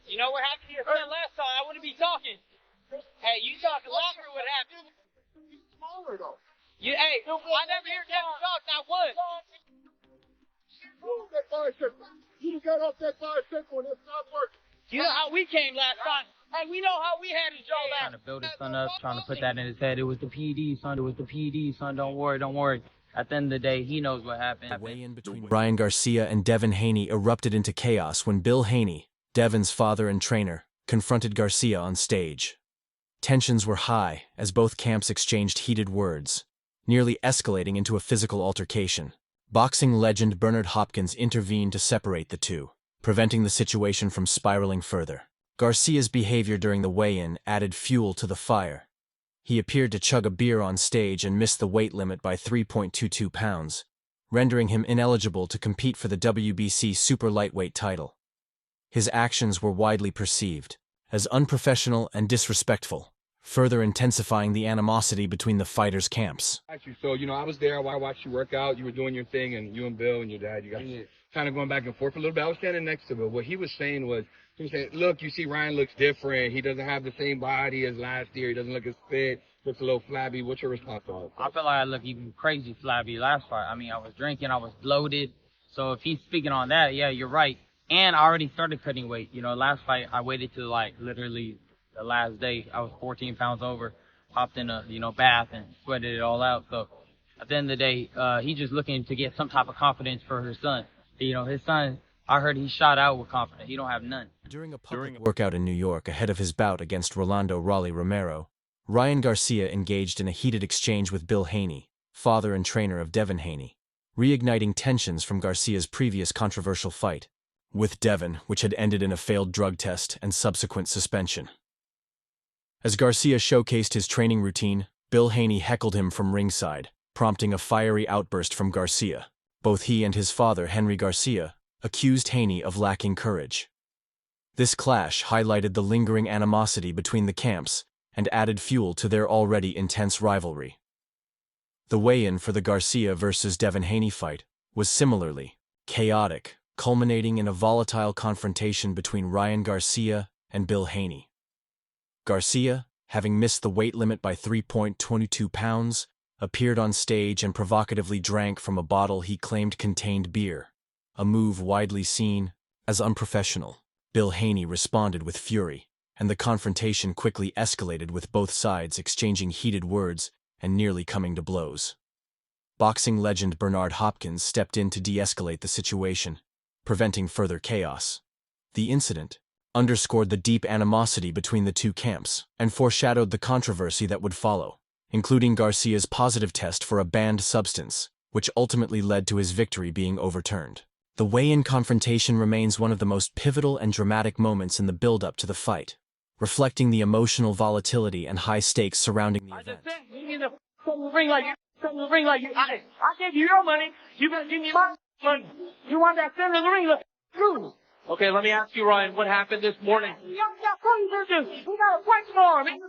You know what happened to your friend last time? I wouldn't be talking. Hey, you talking longer what happened. Smaller though. Hey, I never hear Kevin talk, not once. That bicycle. You got off that bicycle and it's not working. You know how we came last time. Hey, we know how we had his jaw last. Trying to build his son up, trying to put that in his head. It was the PD, son. It was the PD, son. Don't worry, don't worry. At the end of the day, he knows what happened. The weigh-in between Ryan Garcia and Devin Haney erupted into chaos when Bill Haney, Devin's father and trainer, confronted Garcia on stage. Tensions were high as both camps exchanged heated words, nearly escalating into a physical altercation. Boxing legend Bernard Hopkins intervened to separate the two, preventing the situation from spiraling further. Garcia's behavior during the weigh-in added fuel to the fire. He appeared to chug a beer on stage and missed the weight limit by 3.22 pounds, rendering him ineligible to compete for the WBC super lightweight title. His actions were widely perceived as unprofessional and disrespectful, further intensifying the animosity between the fighters' camps. So, I was there. I watched you work out. You were doing your thing, and you and Bill and your dad, you guys kind of going back and forth a little bit. I was standing next to him. What he was saying was, look, you see Ryan looks different. He doesn't have the same body as last year. He doesn't look as fit. Looks a little flabby. What's your response to all that? I feel like I look even crazy flabby last fight. I mean, I was drinking, I was bloated. So if he's speaking on that, yeah, you're right. And I already started cutting weight. Last fight, I waited to literally the last day. I was 14 pounds over, hopped in a, bath and sweated it all out. So at the end of the day, he's just looking to get some type of confidence for his son. His son, I heard he shot out with confidence. He don't have none. During a public workout in New York ahead of his bout against Rolando Raleigh Romero, Ryan Garcia engaged in a heated exchange with Bill Haney, father and trainer of Devin Haney, reigniting tensions from Garcia's previous controversial fight with Devin, which had ended in a failed drug test and subsequent suspension. As Garcia showcased his training routine, Bill Haney heckled him from ringside, prompting a fiery outburst from Garcia. Both he and his father, Henry Garcia, accused Haney of lacking courage. This clash highlighted the lingering animosity between the camps and added fuel to their already intense rivalry. The weigh-in for the Garcia versus Devin Haney fight was similarly chaotic, culminating in a volatile confrontation between Ryan Garcia and Bill Haney. Garcia, having missed the weight limit by 3.22 pounds, appeared on stage and provocatively drank from a bottle he claimed contained beer, a move widely seen as unprofessional. Bill Haney responded with fury, and the confrontation quickly escalated with both sides exchanging heated words and nearly coming to blows. Boxing legend Bernard Hopkins stepped in to de-escalate the situation, preventing further chaos. The incident underscored the deep animosity between the two camps and foreshadowed the controversy that would follow, including Garcia's positive test for a banned substance, which ultimately led to his victory being overturned. The weigh-in confrontation remains one of the most pivotal and dramatic moments in the build-up to the fight, reflecting the emotional volatility and high stakes surrounding the event. You need to ring like you. I gave you your money. You better give me my money. You want that center of the ring? Look. Okay, let me ask you, Ryan, what happened this morning? We got a fight tomorrow, man.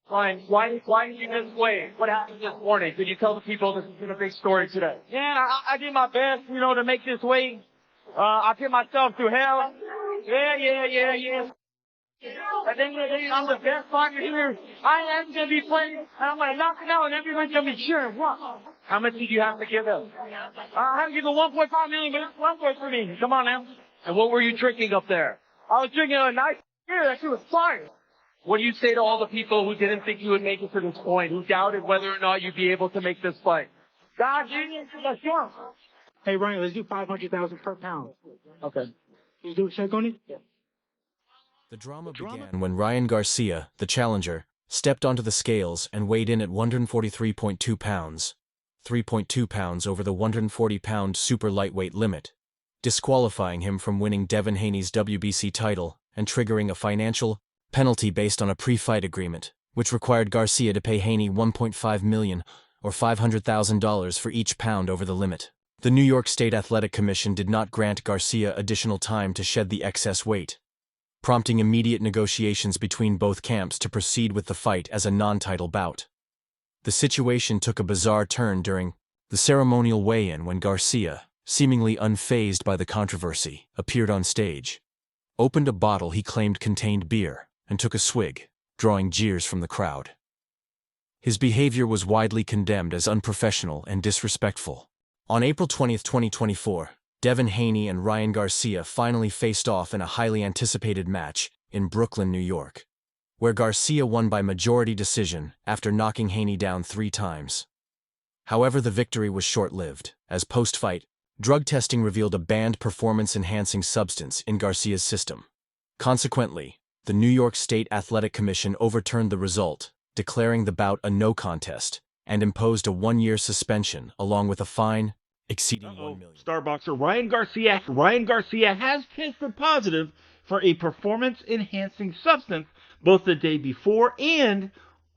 Ryan, why did you miss weight? What happened this morning? Could you tell the people this has been a big story today? Yeah, I did my best, to make this weight. I put myself through hell. Yeah. And then I'm the best fighter here. I am going to be playing, and I'm going to knock it out, and everybody's going to be cheering. What? How much did you have to give him? I have to give him 1.5 million, but it's one point for me. Come on now. And what were you drinking up there? I was drinking a nice beer. That shit was fire. What do you say to all the people who didn't think you would make it to this point, who doubted whether or not you'd be able to make this fight? God, genius, let's go. Hey, Ryan, let's do 500,000 per pound. Okay. You do a check on it? Yeah. The drama began when Ryan Garcia, the challenger, stepped onto the scales and weighed in at 143.2 pounds, 3.2 pounds over the 140-pound super lightweight limit, disqualifying him from winning Devin Haney's WBC title and triggering a financial penalty based on a pre-fight agreement, which required Garcia to pay Haney $1.5 million or $500,000 for each pound over the limit. The New York State Athletic Commission did not grant Garcia additional time to shed the excess weight, prompting immediate negotiations between both camps to proceed with the fight as a non-title bout. The situation took a bizarre turn during the ceremonial weigh-in when Garcia, seemingly unfazed by the controversy, appeared on stage. opened a bottle he claimed contained beer, and took a swig, drawing jeers from the crowd. His behavior was widely condemned as unprofessional and disrespectful. On April 20, 2024, Devin Haney and Ryan Garcia finally faced off in a highly anticipated match in Brooklyn, New York, where Garcia won by majority decision after knocking Haney down 3 times. However, the victory was short-lived, as post-fight, drug testing revealed a banned performance-enhancing substance in Garcia's system. Consequently, the New York State Athletic Commission overturned the result, declaring the bout a no contest, and imposed a 1-year suspension along with a fine exceeding $1 million. Star boxer Ryan Garcia has tested positive for a performance-enhancing substance both the day before and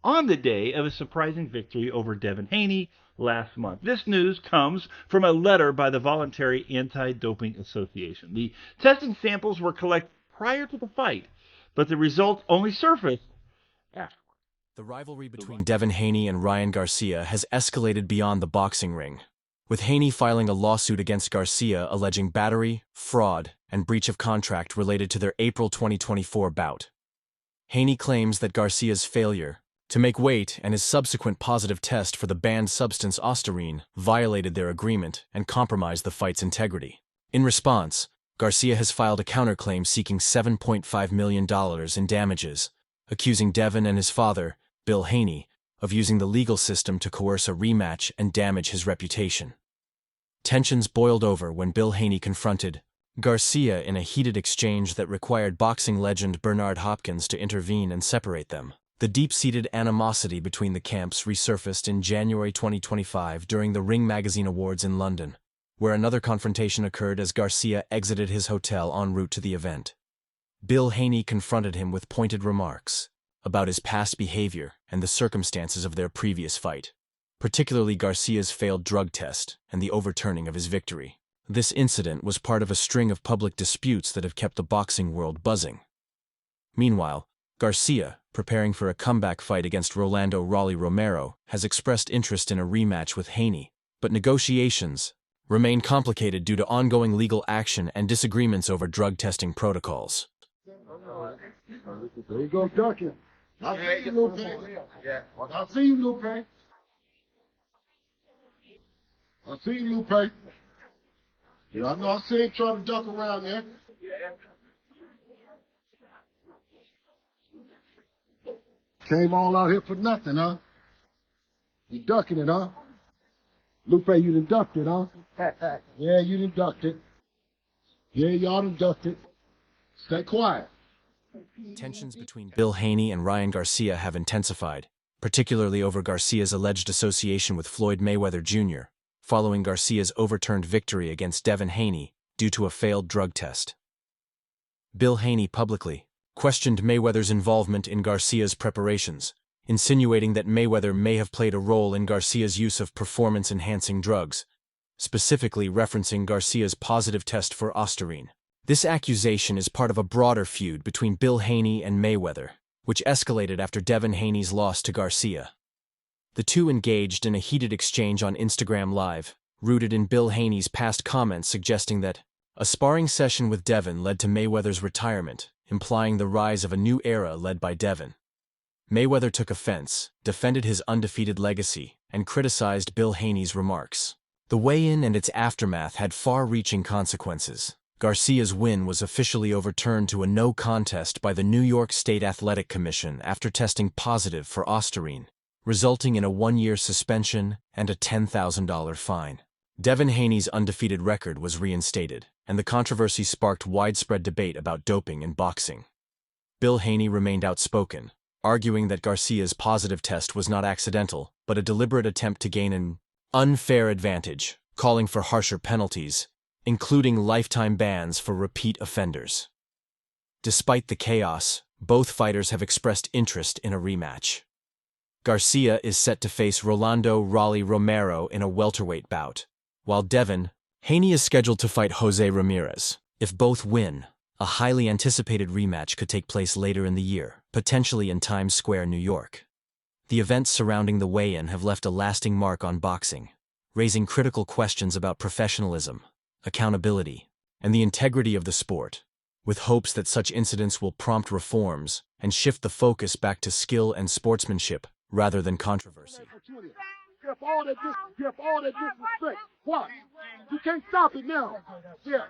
on the day of a surprising victory over Devin Haney last month. This news comes from a letter by the Voluntary Anti-Doping Association. The testing samples were collected prior to the fight, but the results only surfaced after. The rivalry between Devin Haney and Ryan Garcia has escalated beyond the boxing ring, with Haney filing a lawsuit against Garcia alleging battery, fraud, and breach of contract related to their April 2024 bout. Haney claims that Garcia's failure to make weight and his subsequent positive test for the banned substance Ostarine violated their agreement and compromised the fight's integrity. In response, Garcia has filed a counterclaim seeking $7.5 million in damages, accusing Devin and his father, Bill Haney, of using the legal system to coerce a rematch and damage his reputation. Tensions boiled over when Bill Haney confronted Garcia in a heated exchange that required boxing legend Bernard Hopkins to intervene and separate them. The deep-seated animosity between the camps resurfaced in January 2025 during the Ring Magazine Awards in London, where another confrontation occurred as Garcia exited his hotel en route to the event. Bill Haney confronted him with pointed remarks about his past behavior and the circumstances of their previous fight, particularly Garcia's failed drug test and the overturning of his victory. This incident was part of a string of public disputes that have kept the boxing world buzzing. Meanwhile, Garcia, preparing for a comeback fight against Rolando "Rolly" Romero, has expressed interest in a rematch with Haney, but negotiations remain complicated due to ongoing legal action and disagreements over drug testing protocols. There you go, ducking. I see you, Lupe. I see you, Lupe. I see you, Lupe. Yeah, I know I see him trying to duck around there. Came all out here for nothing, huh? You ducking it, huh? Lupe, you done ducked it, huh? Yeah, you done ducked it. Yeah, y'all done ducked it. Stay quiet. Tensions between Bill Haney and Ryan Garcia have intensified, particularly over Garcia's alleged association with Floyd Mayweather Jr., following Garcia's overturned victory against Devin Haney due to a failed drug test. Bill Haney publicly questioned Mayweather's involvement in Garcia's preparations, insinuating that Mayweather may have played a role in Garcia's use of performance-enhancing drugs, specifically referencing Garcia's positive test for Ostarine. This accusation is part of a broader feud between Bill Haney and Mayweather, which escalated after Devin Haney's loss to Garcia. The two engaged in a heated exchange on Instagram Live, rooted in Bill Haney's past comments suggesting that a sparring session with Devin led to Mayweather's retirement, implying the rise of a new era led by Devin. Mayweather took offense, defended his undefeated legacy, and criticized Bill Haney's remarks. The weigh-in and its aftermath had far-reaching consequences. Garcia's win was officially overturned to a no contest by the New York State Athletic Commission after testing positive for Ostarine, resulting in a 1-year suspension and a $10,000 fine. Devin Haney's undefeated record was reinstated, and the controversy sparked widespread debate about doping in boxing. Bill Haney remained outspoken, arguing that Garcia's positive test was not accidental, but a deliberate attempt to gain an unfair advantage, calling for harsher penalties, including lifetime bans for repeat offenders. Despite the chaos, both fighters have expressed interest in a rematch. Garcia is set to face Rolando "Rolly" Romero in a welterweight bout, while Devin Haney is scheduled to fight Jose Ramirez. If both win, a highly anticipated rematch could take place later in the year, potentially in Times Square, New York. The events surrounding the weigh-in have left a lasting mark on boxing, raising critical questions about professionalism, accountability, and the integrity of the sport, with hopes that such incidents will prompt reforms and shift the focus back to skill and sportsmanship rather than controversy. Give all that disrespect. What? You can't stop it now. Yeah,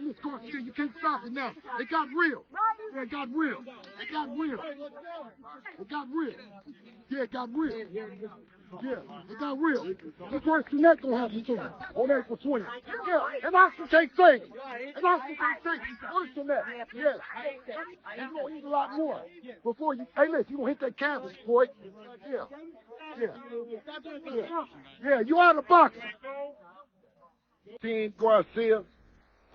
Miss Garcia, you can't stop it now. It got real. Yeah, it got real. It got real. It got real. Yeah, it got real. Yeah, it got real. It's worse than that gonna happen to you on April 20th. Yeah, and I should take things. And I should take things worse than that. Yeah. And you're gonna eat a lot more before you, hey, listen, you gonna hit that canvas, boy. Yeah. Yeah, you out of boxing. Team Garcia,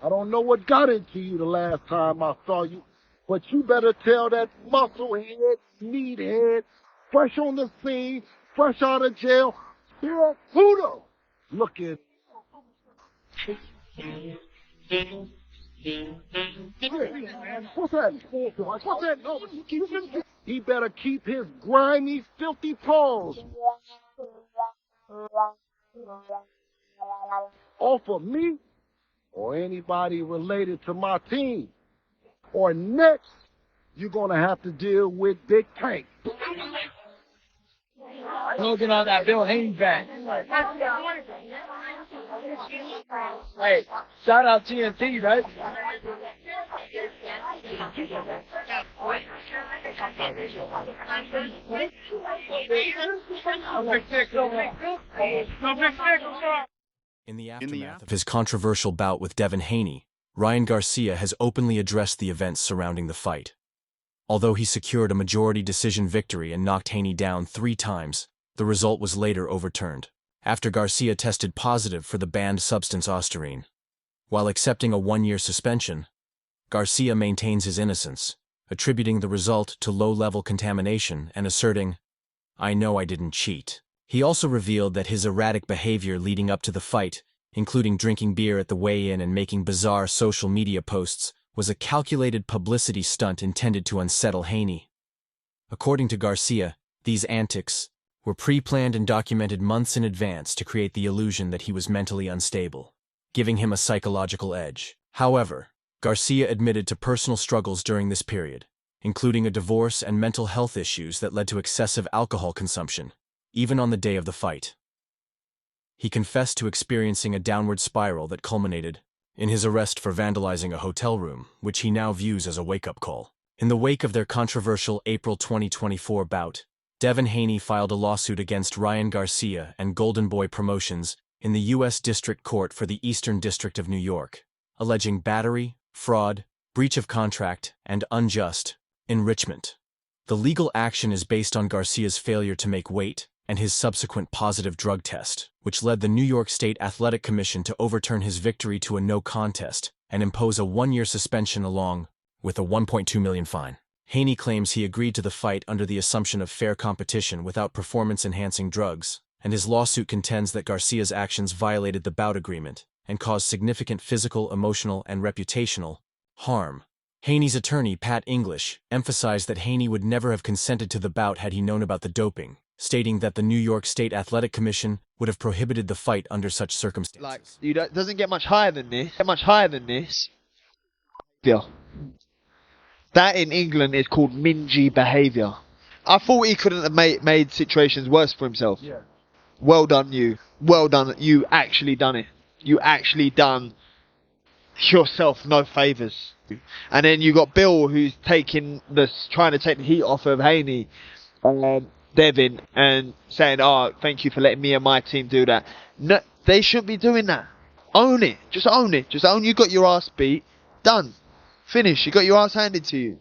I don't know what got into you the last time I saw you, but you better tell that musclehead, meathead, fresh on the scene, fresh out of jail, yeah, Pluto, looking. What's that? What's that? No, he better keep his grimy, filthy paws off of me or anybody related to my team. Or next, you're going to have to deal with Big Tank. Looking on that Bill Haney back. Hey, shout out TNT, right? In the aftermath of his controversial bout with Devin Haney, Ryan Garcia has openly addressed the events surrounding the fight. Although he secured a majority decision victory and knocked Haney down 3 times, the result was later overturned, after Garcia tested positive for the banned substance ostarine. While accepting a 1-year suspension, Garcia maintains his innocence, attributing the result to low-level contamination and asserting, "I know I didn't cheat." He also revealed that his erratic behavior leading up to the fight, including drinking beer at the weigh-in and making bizarre social media posts, was a calculated publicity stunt intended to unsettle Haney. According to Garcia, these antics were pre-planned and documented months in advance to create the illusion that he was mentally unstable, giving him a psychological edge. However, Garcia admitted to personal struggles during this period, including a divorce and mental health issues that led to excessive alcohol consumption, even on the day of the fight. He confessed to experiencing a downward spiral that culminated in his arrest for vandalizing a hotel room, which he now views as a wake-up call. In the wake of their controversial April 2024 bout, Devin Haney filed a lawsuit against Ryan Garcia and Golden Boy Promotions in the U.S. District Court for the Eastern District of New York, alleging battery, fraud, breach of contract, and unjust enrichment. The legal action is based on Garcia's failure to make weight and his subsequent positive drug test, which led the New York State Athletic Commission to overturn his victory to a no contest and impose a 1-year suspension along with a $1.2 million fine. Haney claims he agreed to the fight under the assumption of fair competition without performance-enhancing drugs, and his lawsuit contends that Garcia's actions violated the bout agreement and caused significant physical, emotional, and reputational harm. Haney's attorney, Pat English, emphasized that Haney would never have consented to the bout had he known about the doping, stating that the New York State Athletic Commission would have prohibited the fight under such circumstances. It doesn't get much higher than this. Yeah. That in England is called mingy behaviour. I thought he couldn't have made situations worse for himself. Yeah. Well done, you. Well done. You actually done it. You actually done yourself no favours. And then you got Bill, who's trying to take the heat off of Haney, Devin, and saying, "Oh, thank you for letting me and my team do that." No, they shouldn't be doing that. Own it. Just own it. Just own you got your ass beat. Done. Finish. You got your ass handed to you.